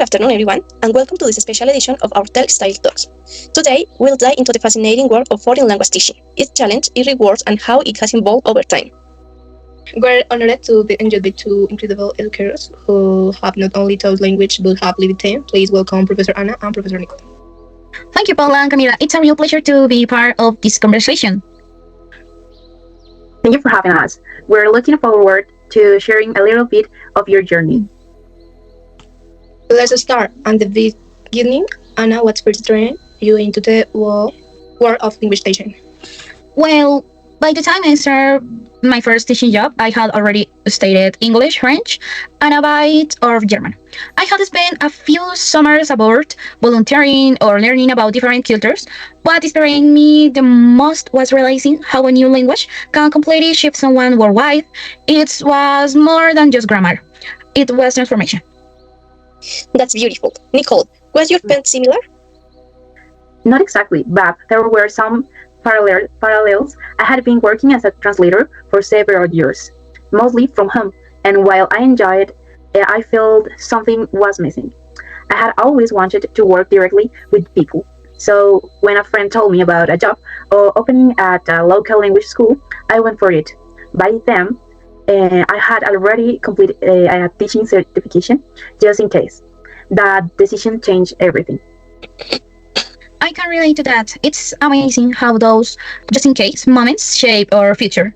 afternoon, everyone, and welcome to this special edition of our Tell Style Talks. Today, we'll dive into the fascinating world of foreign language teaching, its challenge, its rewards, and how it has evolved over time. We're honored to be joined by two incredible educators who have not only taught language but have lived it. Please welcome Professor Anna and Professor Nicole. Thank you, Paula and Camila. It's a real pleasure to be part of this conversation. Thank you for having us. We're looking forward to sharing a little bit of your journey. Let's start at the beginning. Anna, what first trained you into the world of language teaching? Well, by the time I started my first teaching job, I had already studied English, French, and a bit of German. I had spent a few summers abroad volunteering or learning about different cultures. What inspired me the most was realizing how a new language can completely shift someone worldwide. It was more than just grammar. It was transformation. That's beautiful. Nicole, was your path similar? Not exactly, but there were some parallels. I had been working as a translator for several years, mostly from home, and while I enjoyed it, I felt something was missing. I had always wanted to work directly with people. So when a friend told me about a job opening at a local language school, I went for it. By then, I had already completed a teaching certification, just in case. That decision changed everything. I can relate to that. It's amazing how those just in case moments shape our future.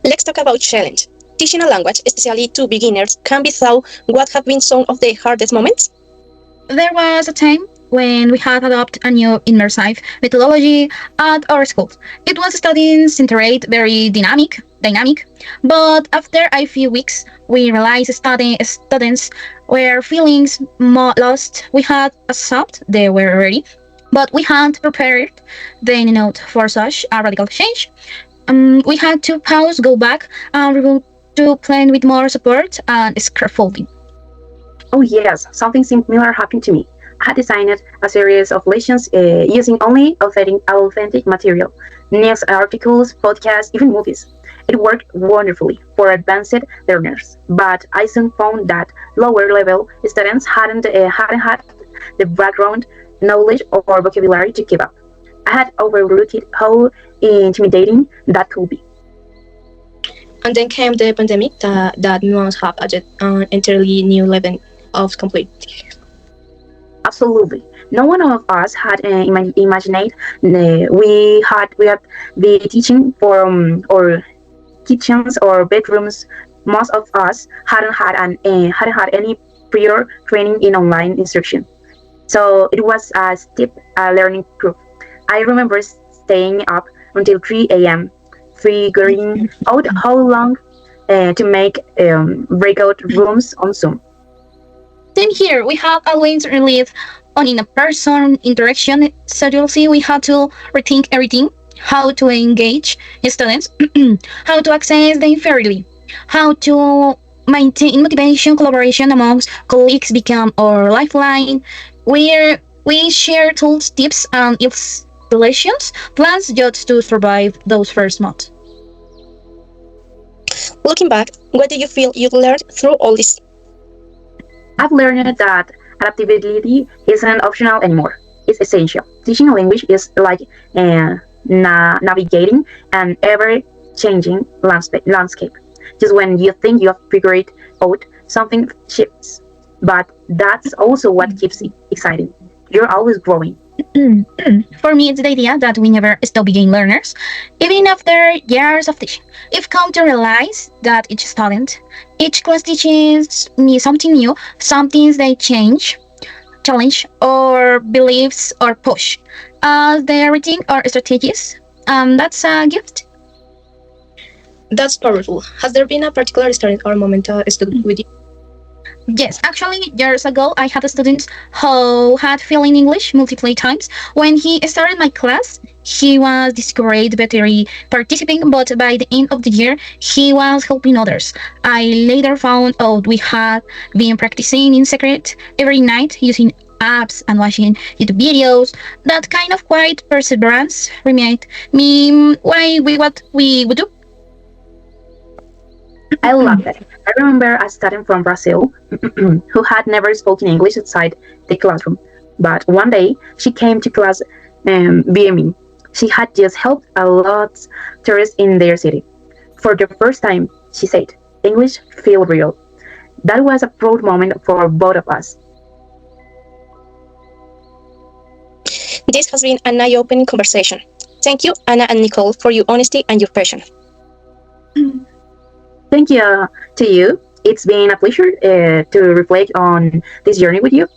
Let's talk about challenge. Teaching a language, especially to beginners, can be thought what have been some of the hardest moments. There was a time when we had adopted a new immersive methodology at our school. It was studying centered, very dynamic, but after a few weeks, we realized students were feeling lost. We had accepted they were ready, but we hadn't prepared the note for such a radical change. We had to pause, go back, and reboot to plan with more support and scaffolding. Oh yes, something similar happened to me. I had designed a series of lessons using only authentic material, news articles, podcasts, even movies. It worked wonderfully for advanced learners, but I soon found that lower-level students hadn't had the background knowledge or vocabulary to keep up. I had overlooked how intimidating that could be. And then came the pandemic that must have added an entirely new level of complexity. Absolutely. No one of us had imagined we had the teaching from or kitchens or bedrooms. Most of us hadn't had any prior training in online instruction, so it was a steep learning curve. I remember staying up until 3 a.m. figuring out how long to make breakout rooms on Zoom. Then here we have always relied on in-person interaction. Suddenly we had to rethink everything: how to engage students, how to access them fairly, how to maintain motivation, collaboration amongst colleagues become our lifeline, where we share tools, tips, and installations plans just to survive those first months. Looking back, what do you feel you learned through all this? I've learned that adaptability isn't optional anymore. It's essential. Teaching a language is like navigating an ever-changing landscape. Just when you think you have figured it out, something shifts. But that's also what keeps it exciting. You're always growing. For me, it's the idea that we never stop being learners, even after years of teaching. I've come to realize that each student, each class teaches me something new, some things they change, challenge, or beliefs or push, as they rethink our strategies. That's a gift. That's powerful. Has there been a particular student or moment stuck with you? Yes, actually, years ago, I had a student who had failed in English multiple times. When he started my class, he was discouraged better participating, but by the end of the year, he was helping others. I later found out we had been practicing in secret every night using apps and watching YouTube videos. That kind of quiet perseverance reminded me why we what we would do. I loved it. I remember a student from Brazil who had never spoken English outside the classroom, but one day she came to class beaming. She had just helped a lot tourists in their city. For the first time, she said, English feel real. That was a proud moment for both of us. This has been an eye-opening conversation. Thank you, Anna and Nicole, for your honesty and your passion. Thank you to you. It's been a pleasure to reflect on this journey with you.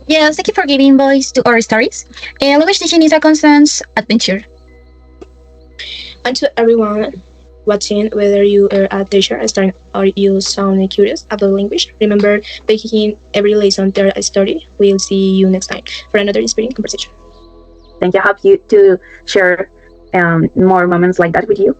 Yes, thank you for giving voice to our stories. Language teaching is a constant adventure. And to everyone watching, whether you are a teacher, a student, or you sound curious about language, remember, making every lesson tell a story. We'll see you next time for another inspiring conversation. Thank you. I hope you to share more moments like that with you.